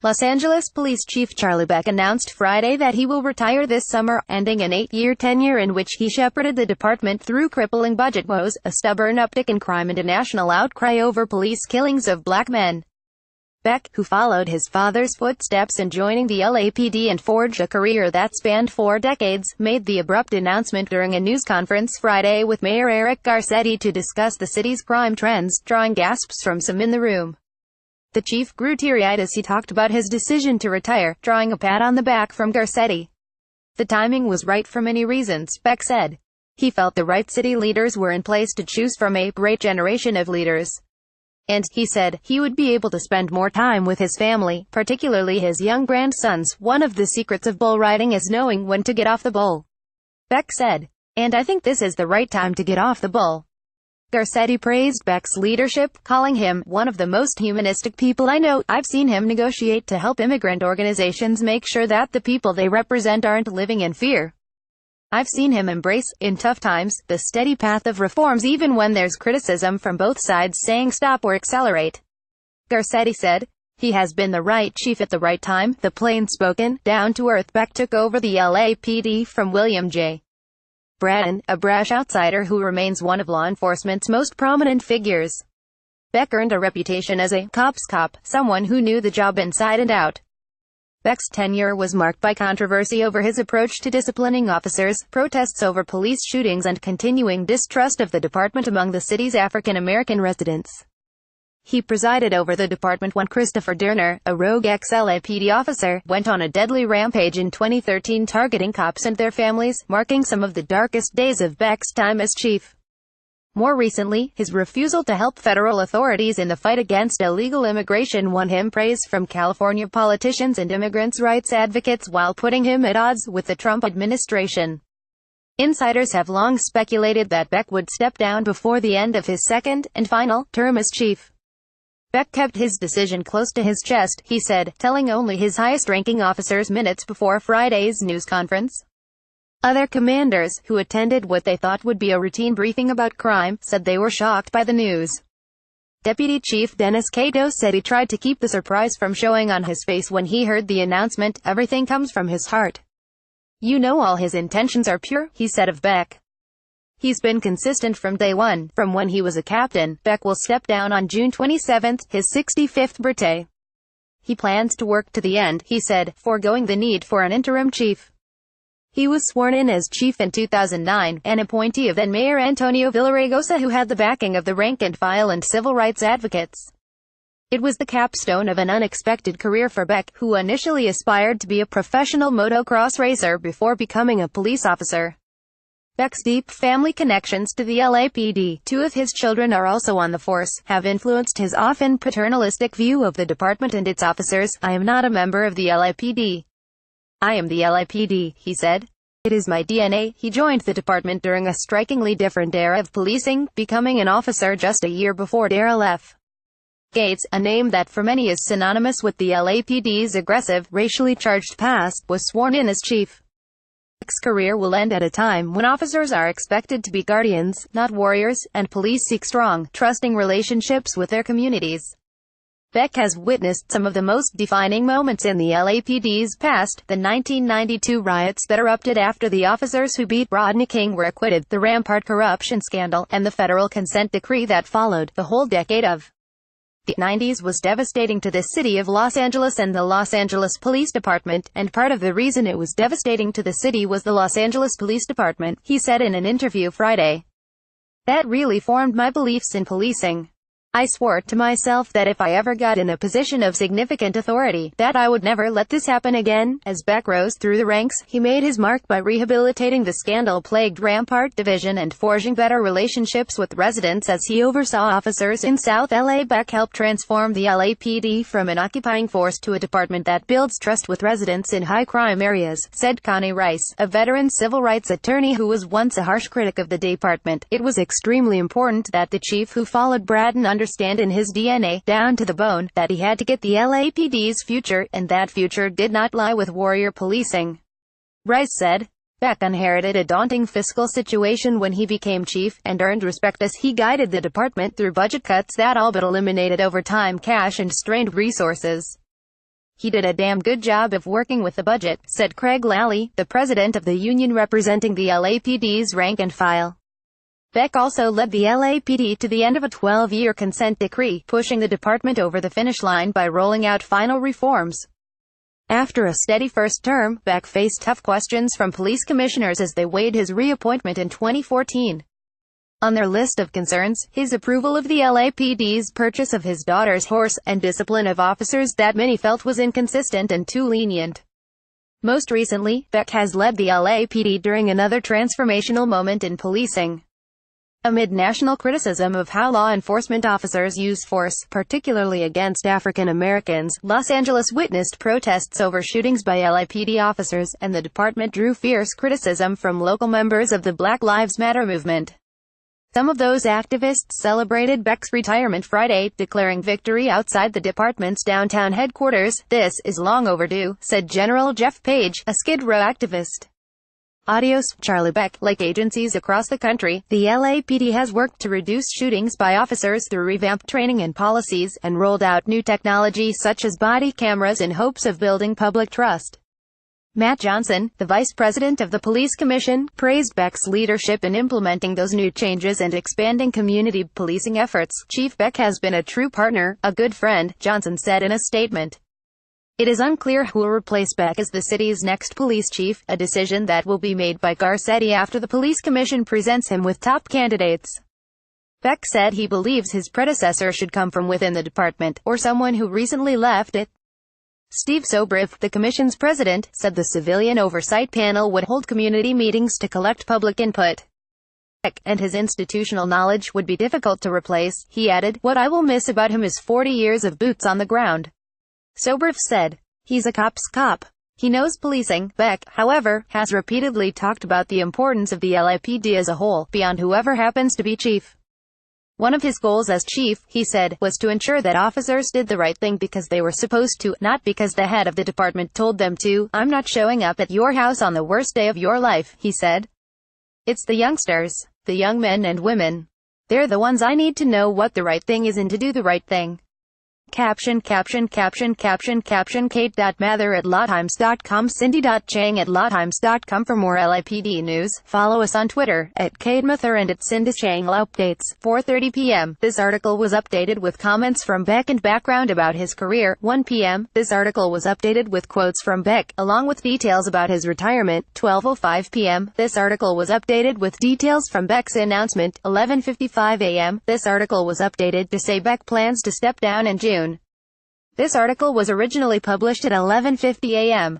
Los Angeles Police Chief Charlie Beck announced Friday that he will retire this summer, ending an 8-year tenure in which he shepherded the department through crippling budget woes, a stubborn uptick in crime and a national outcry over police killings of black men. Beck, who followed his father's footsteps in joining the LAPD and forged a career that spanned 4 decades, made the abrupt announcement during a news conference Friday with Mayor Eric Garcetti to discuss the city's crime trends, drawing gasps from some in the room. The chief grew teary-eyed as he talked about his decision to retire, drawing a pat on the back from Garcetti. The timing was right for many reasons, Beck said. He felt the right city leaders were in place to choose from a great generation of leaders. And, he said, he would be able to spend more time with his family, particularly his young grandsons. One of the secrets of bull riding is knowing when to get off the bull, Beck said. And I think this is the right time to get off the bull. Garcetti praised Beck's leadership, calling him one of the most humanistic people I know. I've seen him negotiate to help immigrant organizations make sure that the people they represent aren't living in fear. I've seen him embrace, in tough times, the steady path of reforms even when there's criticism from both sides saying stop or accelerate. Garcetti said, he has been the right chief at the right time. The plain-spoken, down-to-earth Beck took over the LAPD from William J. Braden, a brash outsider who remains one of law enforcement's most prominent figures. Beck earned a reputation as a cop's cop, someone who knew the job inside and out. Beck's tenure was marked by controversy over his approach to disciplining officers, protests over police shootings and continuing distrust of the department among the city's African-American residents. He presided over the department when Christopher Durner, a rogue ex-LAPD officer, went on a deadly rampage in 2013 targeting cops and their families, marking some of the darkest days of Beck's time as chief. More recently, his refusal to help federal authorities in the fight against illegal immigration won him praise from California politicians and immigrants' rights advocates while putting him at odds with the Trump administration. Insiders have long speculated that Beck would step down before the end of his second, and final, term as chief. Beck kept his decision close to his chest, he said, telling only his highest-ranking officers minutes before Friday's news conference. Other commanders, who attended what they thought would be a routine briefing about crime, said they were shocked by the news. Deputy Chief Dennis Cato said he tried to keep the surprise from showing on his face when he heard the announcement. Everything comes from his heart. You know all his intentions are pure, he said of Beck. He's been consistent from day one, from when he was a captain. Beck will step down on June 27, his 65th birthday. He plans to work to the end, he said, foregoing the need for an interim chief. He was sworn in as chief in 2009, an appointee of then-Mayor Antonio Villaraigosa who had the backing of the rank-and-file and civil rights advocates. It was the capstone of an unexpected career for Beck, who initially aspired to be a professional motocross racer before becoming a police officer. Beck's deep family connections to the LAPD, 2 of his children are also on the force, have influenced his often paternalistic view of the department and its officers. I am not a member of the LAPD. I am the LAPD, he said. It is my DNA. He joined the department during a strikingly different era of policing, becoming an officer just a year before Darrell F. Gates, a name that for many is synonymous with the LAPD's aggressive, racially charged past, was sworn in as chief. Beck's career will end at a time when officers are expected to be guardians, not warriors, and police seek strong, trusting relationships with their communities. Beck has witnessed some of the most defining moments in the LAPD's past: the 1992 riots that erupted after the officers who beat Rodney King were acquitted, the Rampart corruption scandal, and the federal consent decree that followed. The whole decade of the 90s was devastating to the city of Los Angeles and the Los Angeles Police Department, and part of the reason it was devastating to the city was the Los Angeles Police Department, he said in an interview Friday. That really formed my beliefs in policing. I swore to myself that if I ever got in a position of significant authority, that I would never let this happen again. As Beck rose through the ranks, he made his mark by rehabilitating the scandal-plagued Rampart Division and forging better relationships with residents as he oversaw officers in South LA. Beck helped transform the LAPD from an occupying force to a department that builds trust with residents in high-crime areas, said Connie Rice, a veteran civil rights attorney who was once a harsh critic of the department. It was extremely important that the chief who followed Braden understand in his DNA, down to the bone, that he had to get the LAPD's future, and that future did not lie with warrior policing. Rice said. Beck inherited a daunting fiscal situation when he became chief, and earned respect as he guided the department through budget cuts that all but eliminated overtime cash and strained resources. "He did a damn good job of working with the budget," said Craig Lally, the president of the union representing the LAPD's rank and file. Beck also led the LAPD to the end of a 12-year consent decree, pushing the department over the finish line by rolling out final reforms. After a steady first term, Beck faced tough questions from police commissioners as they weighed his reappointment in 2014. On their list of concerns, his approval of the LAPD's purchase of his daughter's horse, and discipline of officers that many felt was inconsistent and too lenient. Most recently, Beck has led the LAPD during another transformational moment in policing. Amid national criticism of how law enforcement officers use force, particularly against African Americans, Los Angeles witnessed protests over shootings by LAPD officers, and the department drew fierce criticism from local members of the Black Lives Matter movement. Some of those activists celebrated Beck's retirement Friday, declaring victory outside the department's downtown headquarters. "This is long overdue," said General Jeff Page, a Skid Row activist. Adios, Charlie Beck. Like agencies across the country, the LAPD has worked to reduce shootings by officers through revamped training and policies, and rolled out new technology such as body cameras in hopes of building public trust. Matt Johnson, the vice president of the Police Commission, praised Beck's leadership in implementing those new changes and expanding community policing efforts. "Chief Beck has been a true partner, a good friend," Johnson said in a statement. "It is unclear who will replace Beck as the city's next police chief, a decision that will be made by Garcetti after the Police Commission presents him with top candidates." Beck said he believes his predecessor should come from within the department, or someone who recently left it. Steve Sobriff, the commission's president, said the Civilian Oversight Panel would hold community meetings to collect public input. Beck, and his institutional knowledge, would be difficult to replace. He added, "What I will miss about him is 40 years of boots on the ground." Sobriff said, "He's a cop's cop. He knows policing." Beck, however, has repeatedly talked about the importance of the LAPD as a whole, beyond whoever happens to be chief. One of his goals as chief, he said, was to ensure that officers did the right thing because they were supposed to, not because the head of the department told them to. "I'm not showing up at your house on the worst day of your life," he said. "It's the youngsters, the young men and women. They're the ones I need to know what the right thing is and to do the right thing." Caption. Kate.Mather@lawtimes.com, Cindy.Chang@lawtimes.com. For more LAPD news, follow us on Twitter, @KateMather and @CindyChang. Updates, 4:30 p.m. This article was updated with comments from Beck and background about his career. 1 p.m. This article was updated with quotes from Beck, along with details about his retirement. 12:05 p.m. This article was updated with details from Beck's announcement. 11:55 a.m. This article was updated to say Beck plans to step down in June. This article was originally published at 11:50 a.m.